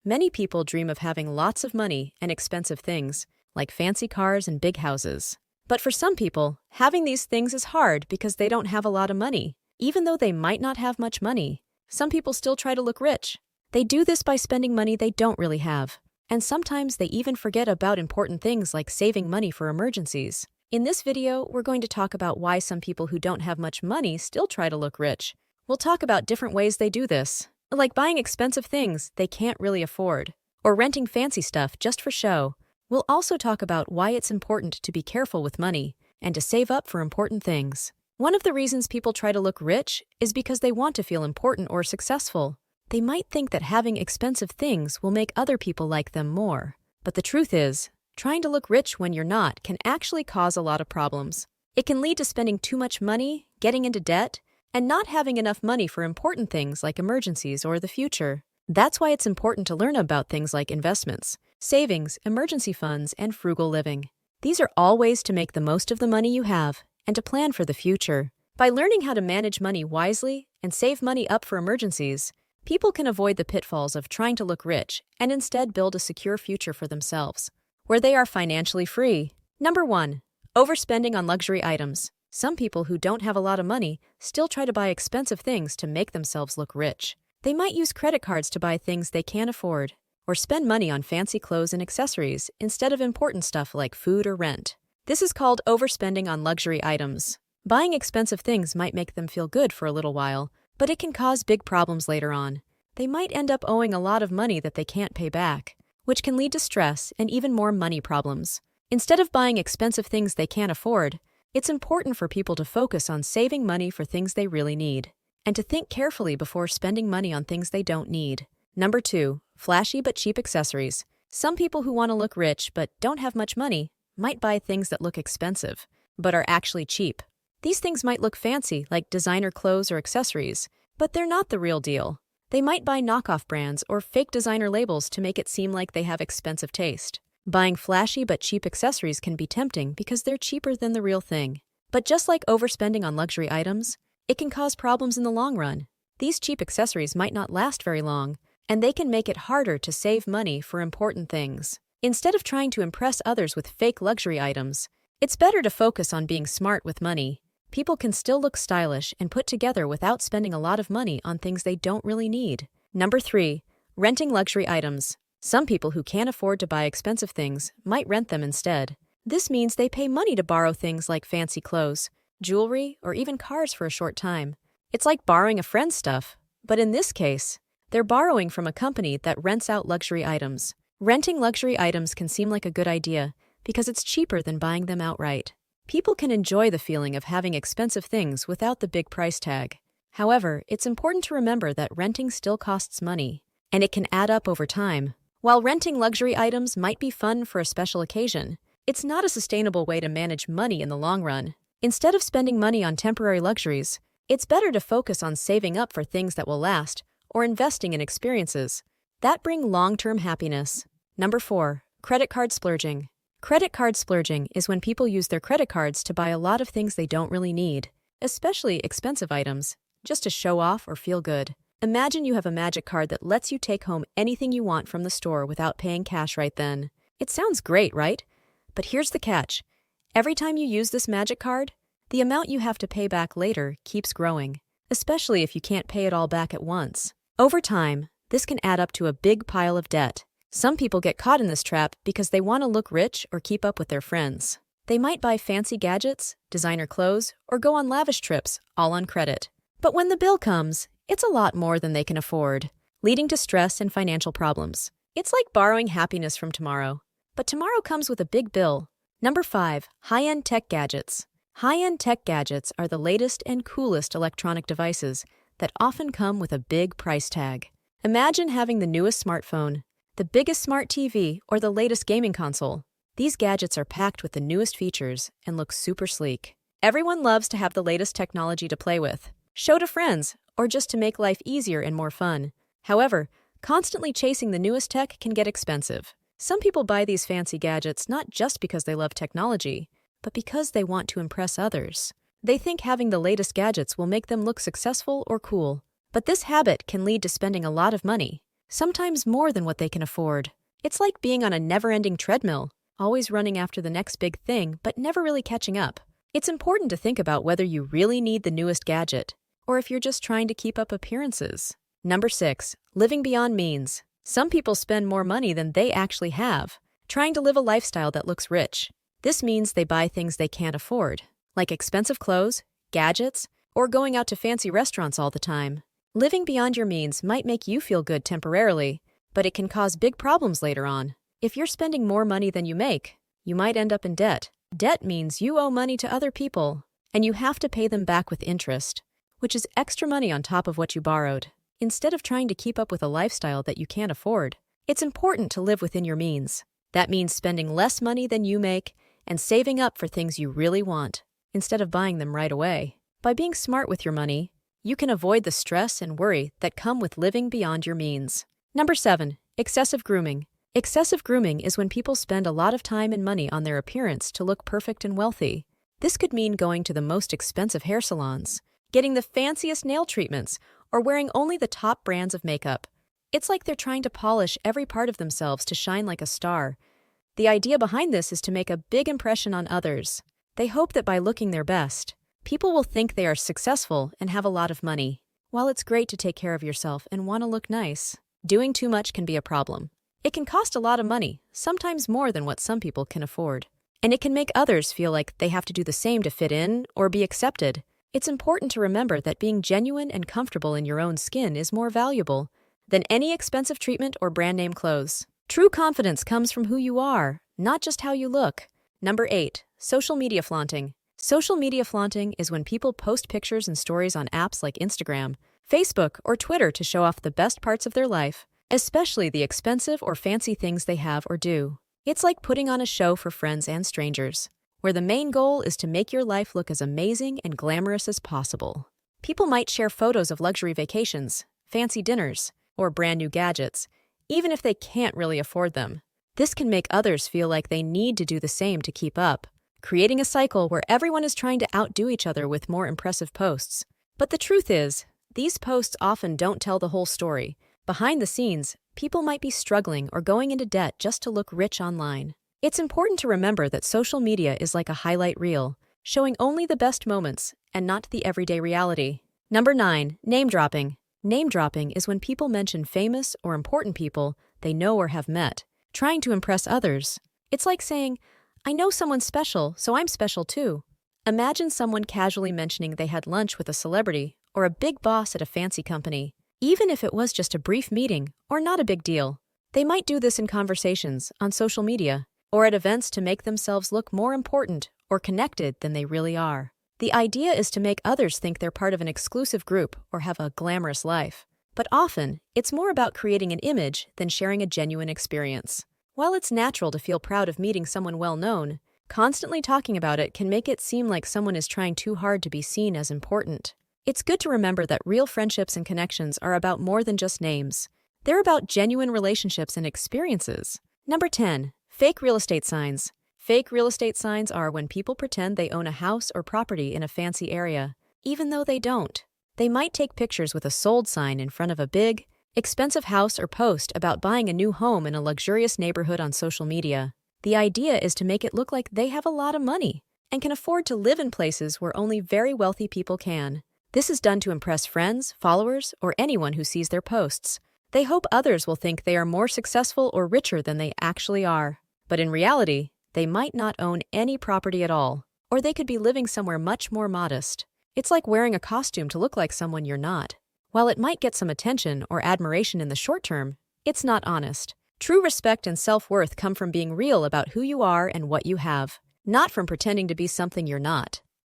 Many people dream of having lots of money and expensive things, like fancy cars and big houses. But for some people, having these things is hard because they don't have a lot of money. Even though they might not have much money, some people still try to look rich. They do this by spending money they don't really have. And sometimes they even forget about important things like saving money for emergencies. In this video, we're going to talk about why some people who don't have much money still try to look rich. We'll talk about different ways they do this, like buying expensive things they can't really afford, or renting fancy stuff just for show. We'll also talk about why it's important to be careful with money and to save up for important things. One of the reasons people try to look rich is because they want to feel important or successful. They might think that having expensive things will make other people like them more. But the truth is, trying to look rich when you're not can actually cause a lot of problems. It can lead to spending too much money, getting into debt, and not having enough money for important things like emergencies or the future. That's why it's important to learn about things like investments, savings, emergency funds, and frugal living. These are all ways to make the most of the money you have and to plan for the future. By learning how to manage money wisely and save money up for emergencies, people can avoid the pitfalls of trying to look rich and instead build a secure future for themselves, where they are financially free. Number 1. Overspending on luxury items. Some people who don't have a lot of money still try to buy expensive things to make themselves look rich. They might use credit cards to buy things they can't afford, or spend money on fancy clothes and accessories instead of important stuff like food or rent. This is called overspending on luxury items. Buying expensive things might make them feel good for a little while, but it can cause big problems later on. They might end up owing a lot of money that they can't pay back, which can lead to stress and even more money problems. Instead of buying expensive things they can't afford, it's important for people to focus on saving money for things they really need, and to think carefully before spending money on things they don't need. Number 2. Flashy but cheap accessories. Some people who want to look rich but don't have much money might buy things that look expensive, but are actually cheap. These things might look fancy, like designer clothes or accessories, but they're not the real deal. They might buy knockoff brands or fake designer labels to make it seem like they have expensive taste. Buying flashy but cheap accessories can be tempting because they're cheaper than the real thing. But just like overspending on luxury items, it can cause problems in the long run. These cheap accessories might not last very long, and they can make it harder to save money for important things. Instead of trying to impress others with fake luxury items, it's better to focus on being smart with money. People can still look stylish and put together without spending a lot of money on things they don't really need. Number 3. Renting luxury items. Some people who can't afford to buy expensive things might rent them instead. This means they pay money to borrow things like fancy clothes, jewelry, or even cars for a short time. It's like borrowing a friend's stuff, but in this case, they're borrowing from a company that rents out luxury items. Renting luxury items can seem like a good idea because it's cheaper than buying them outright. People can enjoy the feeling of having expensive things without the big price tag. However, it's important to remember that renting still costs money, and it can add up over time. While renting luxury items might be fun for a special occasion, it's not a sustainable way to manage money in the long run. Instead of spending money on temporary luxuries, it's better to focus on saving up for things that will last or investing in experiences that bring long-term happiness. Number 4. Credit card splurging. Credit card splurging is when people use their credit cards to buy a lot of things they don't really need, especially expensive items, just to show off or feel good. Imagine you have a magic card that lets you take home anything you want from the store without paying cash right then. It sounds great, right? But here's the catch. Every time you use this magic card, the amount you have to pay back later keeps growing, especially if you can't pay it all back at once. Over time, this can add up to a big pile of debt. Some people get caught in this trap because they want to look rich or keep up with their friends. They might buy fancy gadgets, designer clothes, or go on lavish trips, all on credit. But when the bill comes, it's a lot more than they can afford, leading to stress and financial problems. It's like borrowing happiness from tomorrow. But tomorrow comes with a big bill. Number 5. High-end tech gadgets. High-end tech gadgets are the latest and coolest electronic devices that often come with a big price tag. Imagine having the newest smartphone, the biggest smart TV, or the latest gaming console. These gadgets are packed with the newest features and look super sleek. Everyone loves to have the latest technology to play with, show to friends, or just to make life easier and more fun. However, constantly chasing the newest tech can get expensive. Some people buy these fancy gadgets not just because they love technology, but because they want to impress others. They think having the latest gadgets will make them look successful or cool. But this habit can lead to spending a lot of money. sometimes more than what they can afford. It's like being on a never-ending treadmill, always running after the next big thing, but never really catching up. It's important to think about whether you really need the newest gadget, or if you're just trying to keep up appearances. Number 6, living beyond means. Some people spend more money than they actually have, trying to live a lifestyle that looks rich. This means they buy things they can't afford, like expensive clothes, gadgets, or going out to fancy restaurants all the time. Living beyond your means might make you feel good temporarily, but it can cause big problems later on. If you're spending more money than you make, you might end up in debt. Debt means you owe money to other people, and you have to pay them back with interest, which is extra money on top of what you borrowed. Instead of trying to keep up with a lifestyle that you can't afford, it's important to live within your means. That means spending less money than you make and saving up for things you really want, instead of buying them right away. By being smart with your money, you can avoid the stress and worry that come with living beyond your means. Number 7, excessive grooming. Excessive grooming is when people spend a lot of time and money on their appearance to look perfect and wealthy. This could mean going to the most expensive hair salons, getting the fanciest nail treatments, or wearing only the top brands of makeup. It's like they're trying to polish every part of themselves to shine like a star. The idea behind this is to make a big impression on others. They hope that by looking their best, people will think they are successful and have a lot of money. While it's great to take care of yourself and want to look nice, doing too much can be a problem. It can cost a lot of money, sometimes more than what some people can afford. And it can make others feel like they have to do the same to fit in or be accepted. It's important to remember that being genuine and comfortable in your own skin is more valuable than any expensive treatment or brand name clothes. True confidence comes from who you are, not just how you look. Number 8, social media flaunting. Social media flaunting is when people post pictures and stories on apps like Instagram, Facebook, or Twitter to show off the best parts of their life, especially the expensive or fancy things they have or do. It's like putting on a show for friends and strangers, where the main goal is to make your life look as amazing and glamorous as possible. People might share photos of luxury vacations, fancy dinners, or brand new gadgets, even if they can't really afford them. This can make others feel like they need to do the same to keep up, creating a cycle where everyone is trying to outdo each other with more impressive posts. But the truth is, these posts often don't tell the whole story. Behind the scenes, people might be struggling or going into debt just to look rich online. It's important to remember that social media is like a highlight reel, showing only the best moments and not the everyday reality. Number 9, name dropping. Name dropping is when people mention famous or important people they know or have met, trying to impress others. It's like saying, "I know someone special, so I'm special too." Imagine someone casually mentioning they had lunch with a celebrity or a big boss at a fancy company, even if it was just a brief meeting or not a big deal. They might do this in conversations, on social media, or at events to make themselves look more important or connected than they really are. The idea is to make others think they're part of an exclusive group or have a glamorous life. But often, it's more about creating an image than sharing a genuine experience. While it's natural to feel proud of meeting someone well-known, constantly talking about it can make it seem like someone is trying too hard to be seen as important. It's good to remember that real friendships and connections are about more than just names. They're about genuine relationships and experiences. Number 10, fake real estate signs. Fake real estate signs are when people pretend they own a house or property in a fancy area, even though they don't. They might take pictures with a sold sign in front of a big, expensive house or post about buying a new home in a luxurious neighborhood on social media. The idea is to make it look like they have a lot of money and can afford to live in places where only very wealthy people can. This is done to impress friends, followers, or anyone who sees their posts. They hope others will think they are more successful or richer than they actually are. But in reality, they might not own any property at all, or they could be living somewhere much more modest. It's like wearing a costume to look like someone you're not. While it might get some attention or admiration in the short term, it's not honest. True respect and self-worth come from being real about who you are and what you have, not from pretending to be something you're not.